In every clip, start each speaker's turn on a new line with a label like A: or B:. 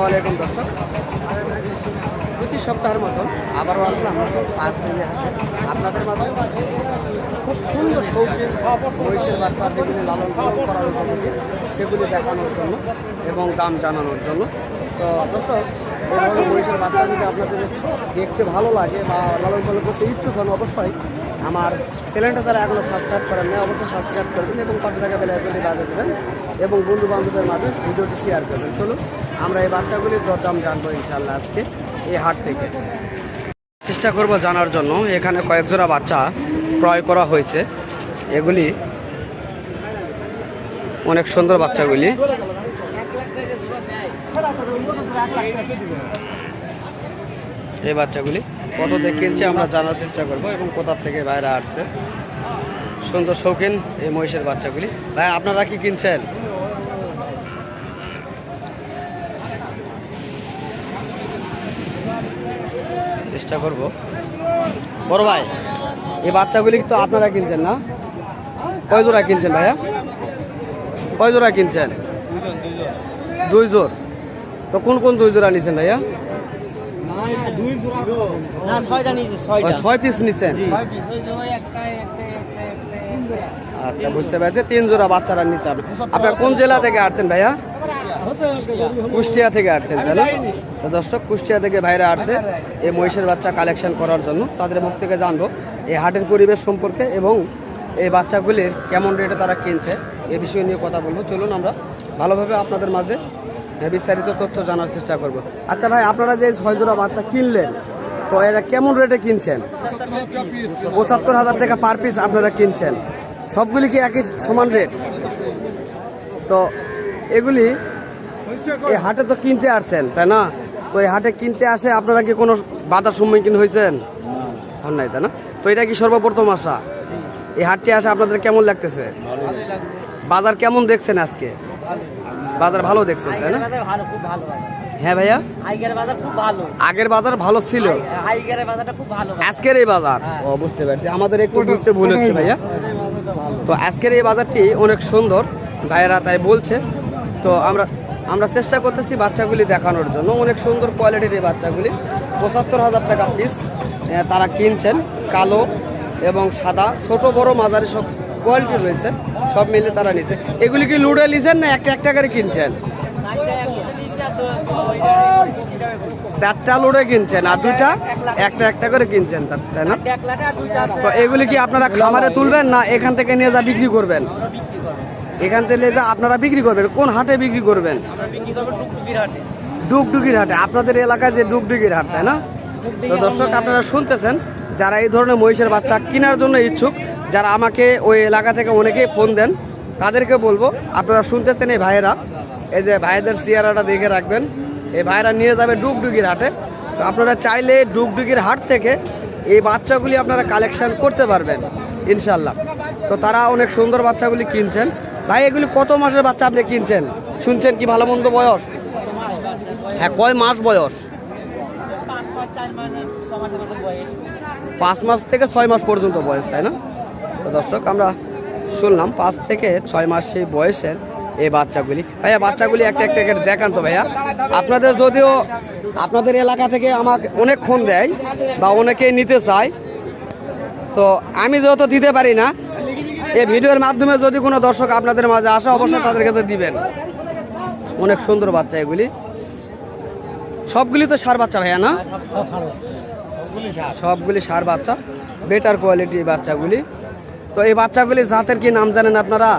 A: আসসালামু আলাইকুম দর্শক, প্রতি সপ্তাহের মতন আবারও আসলাম আপনাদের মাঝে খুব সুন্দর শৌখিন মহিষের বাচ্চা যেগুলি লালন পালন করার উপযোগী সেগুলি দেখানোর জন্য এবং দাম জানানোর জন্য। তো দর্শক, এই ধরনের মহিষের বাচ্চা যদি আপনাদের দেখতে ভালো লাগে বা লালন পালন করতে ইচ্ছুক হন, অবশ্যই আমার চ্যানেলটা যারা এখনও সাবস্ক্রাইব করেন না অবশ্যই সাবস্ক্রাইব করবেন এবং 5 টাকা বেল আইকনটি বাজিয়ে দেবেন এবং বন্ধু বান্ধবের মাঝে ভিডিওটি শেয়ার করবেন। চলুন আমরা এই বাচ্চাগুলির দরদাম জানবো ইনশাআল্লাহ আজকে এই হাট থেকে। চেষ্টা করব জানার জন্য। এখানে কয়েক জোড়া বাচ্চা ক্রয় করা হয়েছে, এগুলি অনেক সুন্দর বাচ্চাগুলি। এই বাচ্চাগুলি কত দিয়ে কিনছে আমরা জানার চেষ্টা করব এবং কোথা থেকে বাইরে আসছে। সুন্দর শৌখিন এই মহিষের বাচ্চাগুলি। ভাই আপনারা কি কিনছেন? চেষ্টা করব। বড় ভাই, এই বাচ্চাগুলি তো আপনারা কিনছেন না? কয় জোড়া কিনছেন ভাইয়া? কয় জোড়া কিনছেন? 2 জোড়। তো কোন কোন 2 জোড়া নিছেন ভাইয়া? 6 পিস নিছেন। আচ্ছা, বুঝতে পারছি। 3 জোড়া বাচ্চারা নিচ্ছে। আপনার কোন জেলা থেকে আসছেন ভাইয়া? কুষ্টিয়া থেকে আসছেন, তাই না? তো দর্শক, কুষ্টিয়া থেকে ভাইরা আসছে এই মহিষের বাচ্চা কালেকশন করার জন্য। তাদের মুখ থেকে জানবো এই হাটের পরিবেশ সম্পর্কে এবং এই বাচ্চাগুলির কেমন রেটে তারা কিনছে এ বিষয় নিয়ে কথা বলবো। চলুন আমরা ভালোভাবে আপনাদের মাঝে বিস্তারিত তথ্য জানার চেষ্টা করব। আচ্ছা ভাই, আপনারা যে 6 জোড়া বাচ্চা কিনলেন, তো এরা কেমন রেটে কিনছেন? 75,000 টাকা পার পিস আপনারা কিনছেন। সবগুলি কি একই সমান রেট? তো এগুলি এই হাটে তো কিনতে আসছেন, তাই না? তো এই হাটে কিনতে আসে আপনারা কি কোনো বাধার সম্মুখীন হয়েছেন? হন নাই, তাই না? তো এটা কি সর্বপ্রথম আসা? এই হাটটি আসে আপনাদের কেমন লাগতেছে? বাজার কেমন দেখছেন আজকে? বাজার ভালো দেখছেন, তাই না? হ্যাঁ ভাইয়া, আগের বাজার ভালো ছিল, আজকের এই বাজার ও বুঝতে পারছি। আমাদের একটু বুঝতে ভুল হচ্ছে ভাইয়া। তো আজকের এই বাজারটি অনেক সুন্দর ভাইয়েরা তাই বলছে। তো আমরা চেষ্টা করতেছি বাচ্চাগুলি দেখানোর জন্য। অনেক সুন্দর কোয়ালিটির এই বাচ্চাগুলি 75,000 টাকা পিস তারা কিনছেন। কালো এবং সাদা, ছোট বড় মাঝারি সব কোয়ালিটি রয়েছে, সব মিলে তারা নিচ্ছে। এগুলি কি লুডে নিছেন না একটা একটা করে কিনছেন? 4টা লুডে কিনছেন আর 2টা একটা একটা করে কিনছেন, তাই না? তো এগুলি কি আপনারা খামারে তুলবেন না এখান থেকে নিয়ে যা বিক্রি করবেন? এখান থেকে যা আপনারা বিক্রি করবেন। কোন হাটে বিক্রি করবেন? ডুগডুগির হাটে। আপনাদের এলাকায় যে ডুগডুগির হাট, তাই না? তো দর্শক, আপনারা শুনতেছেন, যারা এই ধরনের মহিষের বাচ্চা কেনার জন্য ইচ্ছুক, যারা আমাকে ওই এলাকা থেকে অনেকেই ফোন দেন, তাদেরকে বলবো আপনারা শুনতেছেন এই ভাইয়েরা, এই যে ভাইদের চেহারাটা দেখে রাখবেন। এই ভাইয়েরা নিয়ে যাবে ডুগডুগির হাটে। তো আপনারা চাইলে ডুগডুগির হাট থেকে এই বাচ্চাগুলি আপনারা কালেকশন করতে পারবেন ইনশাল্লাহ। তো তারা অনেক সুন্দর বাচ্চাগুলি কিনছেন। ভাই, এগুলি কত মাসের বাচ্চা আপনি কিনছেন? শুনছেন কি ভালো মন্দ বয়স? হ্যাঁ, কয় মাস বয়স? 5 মাস থেকে 6 মাস পর্যন্ত বয়স, তাই না? তো দর্শক, আমরা শুনলাম 5 থেকে 6 মাস সেই বয়সের এই বাচ্চাগুলি। ভাইয়া, বাচ্চাগুলি একটা একটা করে দেখান তো ভাইয়া। আপনাদের যদিও আপনাদের এলাকা থেকে আমাকে অনেক ফোন দেয় বা অনেকেই নিতে চায়, তো আমি যেহেতু দিতে পারি না, এই ভিডিওর মাধ্যমে যদি কোনো দর্শক আপনাদের মাঝে আসে অবশ্যই তাদের কাছে দিবেন। অনেক সুন্দর বাচ্চা এগুলি। সবগুলি তো সার বাচ্চা ভাইয়া, না? সবগুলি সার বাচ্চা, বেটার কোয়ালিটি বাচ্চাগুলি। তো এই বাচ্চাগুলি জাতের কি নাম জানেন আপনারা?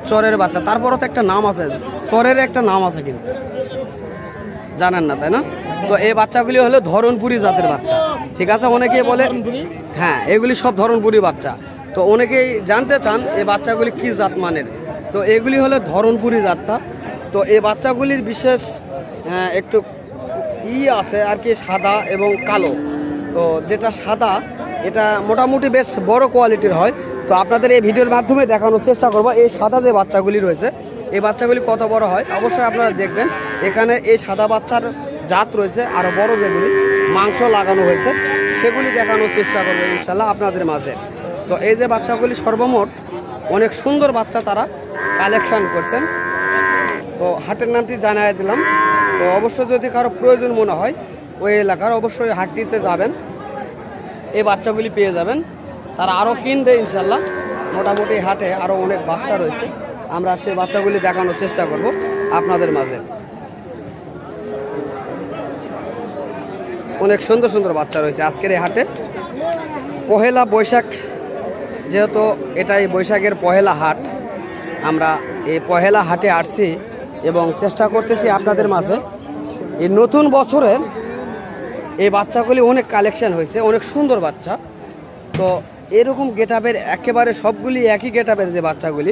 A: চরের বাচ্চা। তারপরও তো একটা নাম আছে, চরের একটা নাম আছে, কিন্তু জানেন না, তাই না? তো এই বাচ্চাগুলি হলো ধরনপুরি জাতের বাচ্চা, ঠিক আছে? অনেকেই বলে হ্যাঁ এগুলি সব ধরনপুরি বাচ্চা। তো অনেকেই জানতে চান এই বাচ্চাগুলি কি জাত মানের। তো এগুলি হলো ধরনপুরি জাতটা। তো এই বাচ্চাগুলির বিশেষ একটু আছে আর কি, সাদা এবং কালো। তো যেটা সাদা এটা মোটামুটি বেশ বড় কোয়ালিটির হয়। তো আপনাদের এই ভিডিওর মাধ্যমে দেখানোর চেষ্টা করব এই সাদা যে বাচ্চাগুলি রয়েছে এই বাচ্চাগুলি কত বড় হয়। অবশ্যই আপনারা দেখবেন এখানে এই সাদা বাচ্চার জাত রয়েছে, আরও বড় যেগুলি মাংস লাগানো হয়েছে সেগুলি দেখানোর চেষ্টা করবো ইনশাল্লাহ আপনাদের মাঝে। তো এই যে বাচ্চাগুলি সর্বমোট অনেক সুন্দর বাচ্চা তারা কালেকশন করছেন। তো হাটের নামটি জানাই দিলাম, তো অবশ্যই যদি কারো প্রয়োজন মনে হয় ওই এলাকার অবশ্যই হাটটিতে যাবেন, এই বাচ্চাগুলি পেয়ে যাবেন। তারা আরও কিনবে ইনশাল্লাহ। মোটামুটি হাটে আরও অনেক বাচ্চা রয়েছে, আমরা সেই বাচ্চাগুলি দেখানোর চেষ্টা করব আপনাদের মাঝে। অনেক সুন্দর সুন্দর বাচ্চা রয়েছে আজকের এই হাটে। পহেলা বৈশাখ, যেহেতু এটাই বৈশাখের পহেলা হাট, আমরা এই পহেলা হাটে আসছি এবং চেষ্টা করতেছি আপনাদের মাঝে এই নতুন বছরের এই বাচ্চাগুলি অনেক কালেকশন হয়েছে, অনেক সুন্দর বাচ্চা। তো এরকম গেটআপের একেবারে সবগুলি একই গেটআপের যে বাচ্চাগুলি,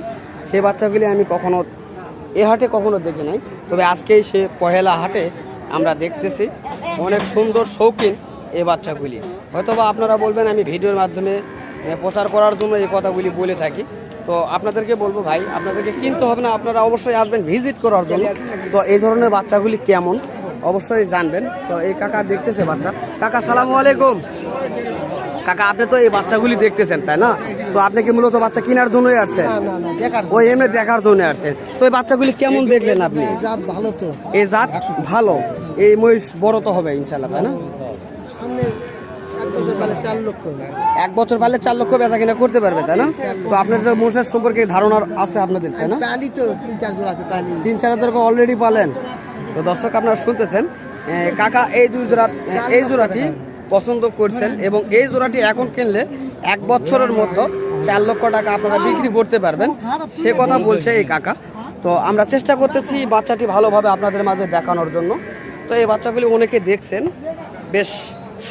A: সেই বাচ্চাগুলি আমি কখনো এ হাটে কখনো দেখি নাই। তবে আজকেই সে পহেলা হাটে আমরা দেখতেছি অনেক সুন্দর শৌখিন এই বাচ্চাগুলি। হয়তোবা আপনারা বলবেন আমি ভিডিওর মাধ্যমে প্রচার করার জন্য এই কথাগুলি বলে থাকি। তো আপনাদেরকে বলবো ভাই, আপনাদেরকে কিনতে হবে না, আপনারা অবশ্যই আসবেন ভিজিট করার জন্য। তো এই ধরনের বাচ্চাগুলি কেমন অবশ্যই জানবেন। তো এই কাকা দেখতেছে বাচ্চা। কাকা সালামু আলাইকুম। কাকা আপনি তো এই বাচ্চাগুলি দেখতেছেন তাই না? তো আপনি কি মূলত বাচ্চা কেনার জন্যই আসছেন? ওই এমনি দেখার জন্য আসছেন। তো এই বাচ্চাগুলি কেমন দেখলেন আপনি?
B: ভালো তো,
A: এই জাত ভালো, এই মহিষ বড় তো হবে ইনশাল্লাহ তাই না? এক বছর পারলে 4 লক্ষ বেচা কিনা করতে পারবে তাই না? তো আপনাদের মহিষের সম্পর্কে ধারণা আছে আপনাদের তাই না? 3-4 হাজার অলরেডি পালেন। তো দর্শক আপনারা শুনতেছেন, কাকা এই জোড়াটি পছন্দ করছেন এবং এই জোড়াটি এখন কিনলে 1 বছরের মধ্যে 4 লক্ষ টাকা আপনারা বিক্রি করতে পারবেন, সে কথা বলছে এই কাকা। তো আমরা চেষ্টা করতেছি বাচ্চাটি ভালোভাবে আপনাদের মাঝে দেখানোর জন্য। তো এই বাচ্চাগুলি অনেকে দেখছেন, বেশ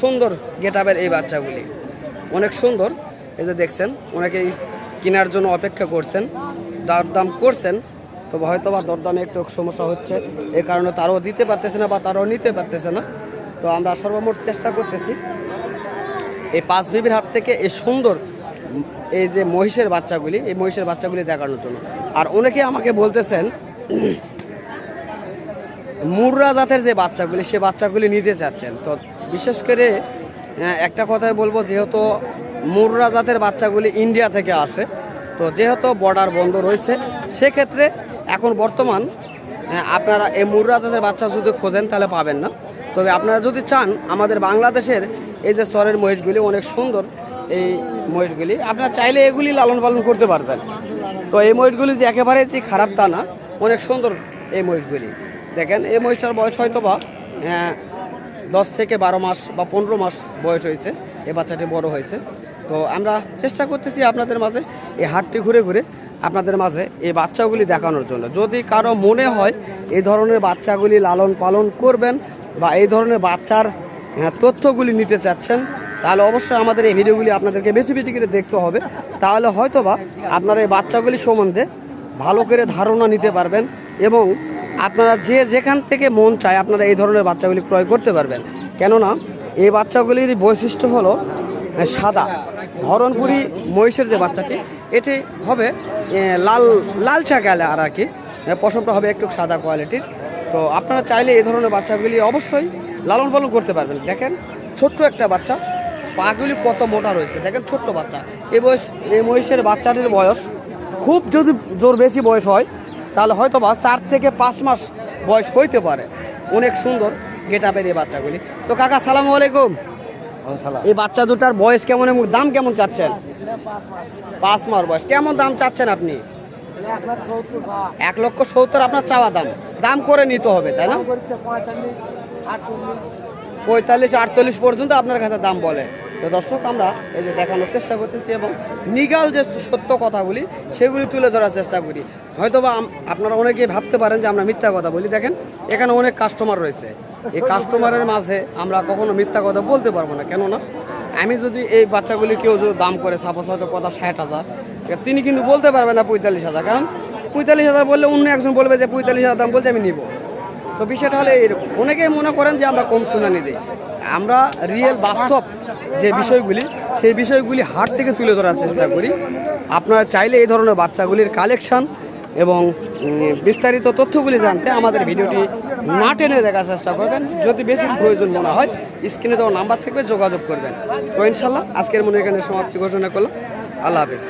A: সুন্দর গেটআপের এই বাচ্চাগুলি, অনেক সুন্দর। এই যে দেখছেন, অনেকেই কেনার জন্য অপেক্ষা করছেন, দরদাম করছেন। তো হয়তো বা দরদামে একটু সমস্যা হচ্ছে, এই কারণে তারাও দিতে পারতেছে না বা তারাও নিতে পারতেছে না। তো আমরা সর্বমোট চেষ্টা করতেছি এই 5 বিবির হাট থেকে এই সুন্দর এই যে মহিষের বাচ্চাগুলি, এই মহিষের বাচ্চাগুলি দেখানোর জন্য। আর অনেকে আমাকে বলতেছেন মুর্রা জাতের যে বাচ্চাগুলি, সে বাচ্চাগুলি নিতে চাচ্ছেন। তো বিশেষ করে একটা কথাই বলবো, যেহেতু মুর্রা জাতের বাচ্চাগুলি ইন্ডিয়া থেকে আসে, তো যেহেতু বর্ডার বন্ধ রয়েছে, সেক্ষেত্রে এখন বর্তমান আপনারা এই মুর্রা জাতের বাচ্চা যদি খোঁজেন তাহলে পাবেন না। তবে আপনারা যদি চান আমাদের বাংলাদেশের এই যে চরের মহিষগুলি অনেক সুন্দর, এই মহিষগুলি আপনারা চাইলে এগুলি লালন পালন করতে পারবেন। তো এই মহিষগুলি যে একেবারে যে খারাপ তা না, অনেক সুন্দর এই মহিষগুলি। দেখেন এই মহিষটার বয়স হয়তো বা 10 থেকে 12 মাস বা 15 মাস বয়স হয়েছে, এই বাচ্চাটি বড় হয়েছে। তো আমরা চেষ্টা করতেছি আপনাদের মাঝে এই হাটটি ঘুরে ঘুরে আপনাদের মাঝে এই বাচ্চাগুলি দেখানোর জন্য। যদি কারো মনে হয় এই ধরনের বাচ্চাগুলি লালন পালন করবেন বা এই ধরনের বাচ্চার তথ্যগুলি নিতে চাচ্ছেন, তাহলে অবশ্যই আমাদের এই ভিডিওগুলি আপনাদেরকে বেশি বেশি করে দেখতে হবে। তাহলে হয়তোবা আপনারা এই বাচ্চাগুলি সম্বন্ধে ভালো করে ধারণা নিতে পারবেন এবং আপনারা যে যেখান থেকে মন চায় আপনারা এই ধরনের বাচ্চাগুলি ক্রয় করতে পারবেন। কেননা এই বাচ্চাগুলির বৈশিষ্ট্য হলো সাদা। ধরনপুরি মহিষের যে বাচ্চাটি, এটি হবে লালচা গেলে আর কি, পশমটা হবে একটু সাদা কোয়ালিটির। তো আপনারা চাইলে এই ধরনের বাচ্চাগুলি অবশ্যই লালন পালন করতে পারবেন। দেখেন ছোট্ট একটা বাচ্চা, পাগুলি কত মোটা রয়েছে, দেখেন ছোট্ট বাচ্চা। এই মহিষের বাচ্চাটির বয়স খুব যদি জোর বেশি বয়স হয় তাহলে হয়তো বা 4 থেকে 5 মাস বয়স হইতে পারে। অনেক সুন্দর গেটআপের এই বাচ্চাগুলি। তো কাকা সালামু আলাইকুম। এই বাচ্চা দুটার বয়স কেমন এবং দাম কেমন চাচ্ছেন? 5 মাস বয়স। কেমন দাম চাচ্ছেন আপনি? 1,70,000 আপনার চাওয়া দাম, দাম করে নিতে হবে তাই না? 45-48 পর্যন্ত আপনার কাছে দাম বলে। তো দর্শক আমরা এই যে দেখানোর চেষ্টা করতেছি এবং নিগাল যে সত্য কথাগুলি সেগুলি তুলে ধরার চেষ্টা করি। হয়তোবা আপনারা অনেকেই ভাবতে পারেন যে আমরা মিথ্যা কথা বলি। দেখেন এখানে অনেক কাস্টমার রয়েছে, এই কাস্টমারের মাঝে আমরা কখনো মিথ্যা কথা বলতে পারবো না। কেননা আমি যদি এই বাচ্চাগুলি কেউ যদি দাম করে সাপোজ হয়তো কথা 60,000, তিনি কিন্তু বলতে পারবে না 45,000, কারণ 45,000 বললে অন্য একজন বলবে যে 45,000 দাম বলতে আমি নিব। তো বিষয়টা হলে এরকম। অনেকেই মনে করেন যে আমরা কম শুনানি দিই, আমরা রিয়েল বাস্তব যে বিষয়গুলি সেই বিষয়গুলি হাট থেকে তুলে ধরার চেষ্টা করি। আপনারা চাইলে এই ধরনের বাচ্চাগুলির কালেকশন এবং বিস্তারিত তথ্যগুলি জানতে আমাদের ভিডিওটি না টেনে দেখার চেষ্টা করবেন। যদি বেশি প্রয়োজন মনে হয় স্ক্রিনে দেওয়া নাম্বার থেকে যোগাযোগ করবেন। তো ইনশাল্লাহ আজকের মনে এখানে সমাপ্তি ঘোষণা করলাম। আল্লাহ হাফেজ।